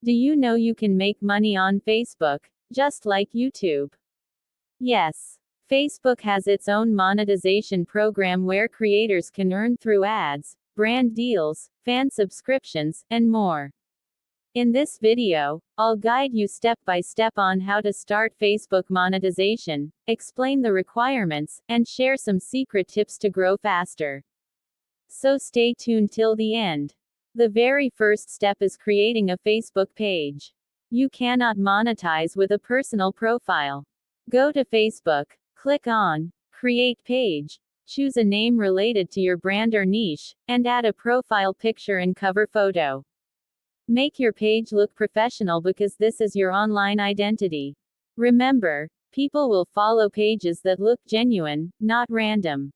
Do you know you can make money on Facebook, just like YouTube? Yes. Facebook has its own monetization program where creators can earn through ads, brand deals, fan subscriptions, and more. In this video, I'll guide you step by step on how to start Facebook monetization, explain the requirements, and share some secret tips to grow faster. So stay tuned till the end. The very first step is creating a Facebook page. You cannot monetize with a personal profile. Go to Facebook, click on Create Page, choose a name related to your brand or niche, and add a profile picture and cover photo. Make your page look professional because this is your online identity. Remember, people will follow pages that look genuine, not random.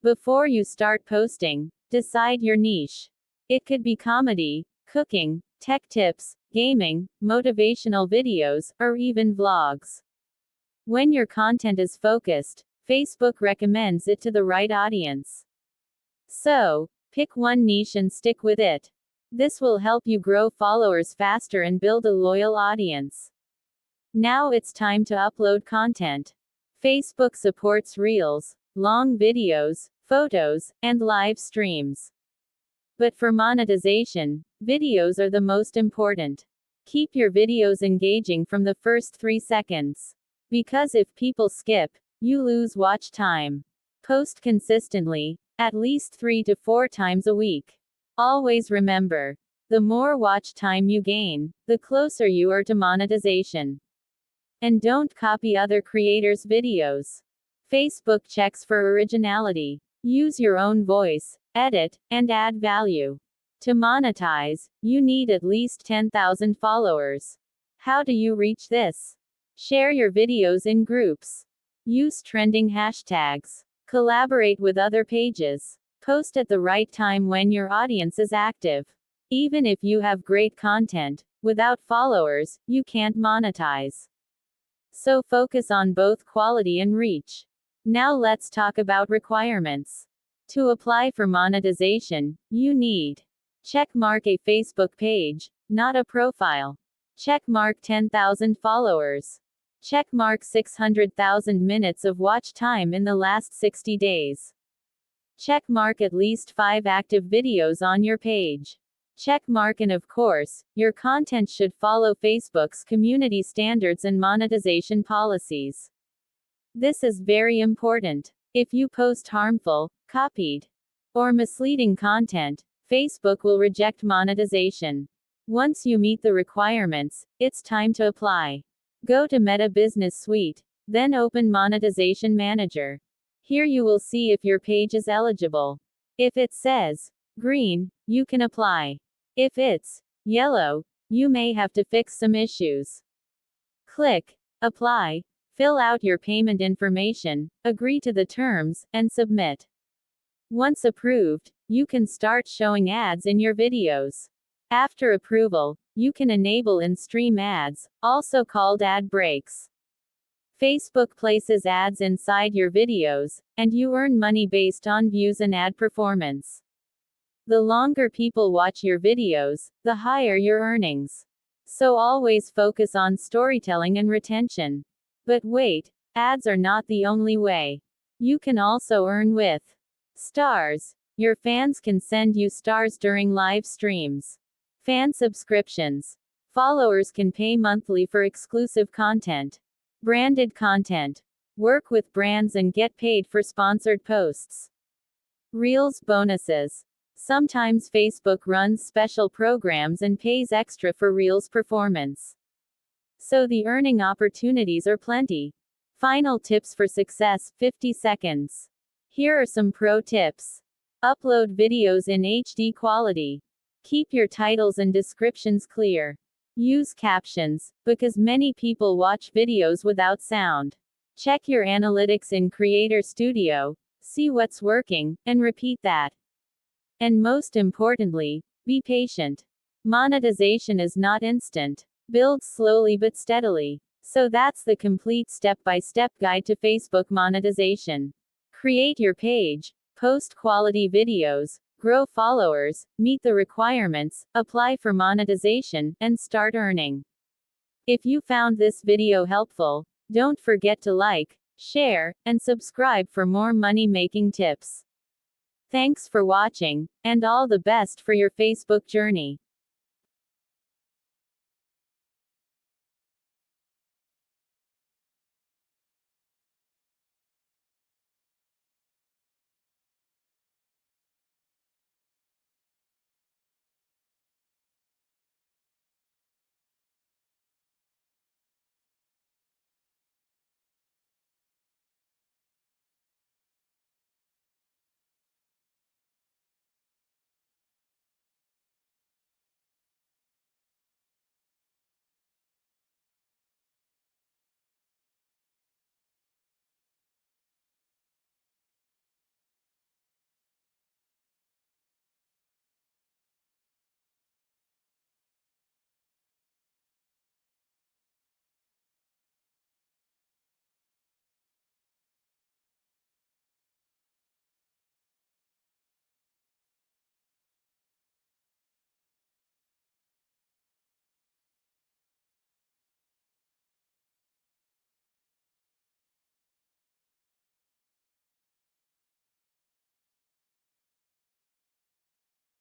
Before you start posting, decide your niche. It could be comedy, cooking, tech tips, gaming, motivational videos, or even vlogs. When your content is focused, Facebook recommends it to the right audience. So, pick one niche and stick with it. This will help you grow followers faster and build a loyal audience. Now it's time to upload content. Facebook supports Reels, long videos, photos, and live streams. But for monetization, videos are the most important. Keep your videos engaging from the first 3 seconds. Because if people skip, you lose watch time. Post consistently, at least 3 to 4 times a week. Always remember, the more watch time you gain, the closer you are to monetization. And don't copy other creators' videos. Facebook checks for originality. Use your own voice, edit, and add value. To monetize, you need at least 10,000 followers. How do you reach this? Share your videos in groups. Use trending hashtags. Collaborate with other pages. Post at the right time when your audience is active. Even if you have great content, without followers, you can't monetize. So focus on both quality and reach. Now let's talk about requirements. To apply for monetization, you need checkmark a Facebook page, not a profile. Checkmark 10,000 followers. Checkmark 600,000 minutes of watch time in the last 60 days. Checkmark at least 5 active videos on your page. Checkmark, and of course, your content should follow Facebook's community standards and monetization policies. This is very important. If you post harmful, copied, or misleading content, Facebook will reject monetization. Once you meet the requirements, it's time to apply. Go to Meta Business Suite, then open Monetization Manager. Here you will see if your page is eligible. If it says green, you can apply. If it's yellow, you may have to fix some issues. Click Apply, fill out your payment information, agree to the terms, and submit. Once approved, you can start showing ads in your videos. After approval, you can enable in-stream ads, also called ad breaks. Facebook places ads inside your videos, and you earn money based on views and ad performance. The longer people watch your videos, the higher your earnings. So always focus on storytelling and retention. But wait, ads are not the only way. You can also earn with stars. Your fans can send you stars during live streams. Fan subscriptions. Followers can pay monthly for exclusive content. Branded content. Work with brands and get paid for sponsored posts. Reels bonuses. Sometimes Facebook runs special programs and pays extra for Reels performance. So the earning opportunities are plenty. Final tips for success, 50 seconds. Here are some pro tips. Upload videos in HD quality. Keep your titles and descriptions clear. Use captions, because many people watch videos without sound. Check your analytics in Creator Studio, see what's working, and repeat that. And most importantly, be patient. Monetization is not instant. Build slowly but steadily. So that's the complete step-by-step guide to Facebook monetization. Create your page, post quality videos, grow followers, meet the requirements, apply for monetization, and start earning. If you found this video helpful, don't forget to like, share, and subscribe for more money-making tips. Thanks for watching, and all the best for your Facebook journey.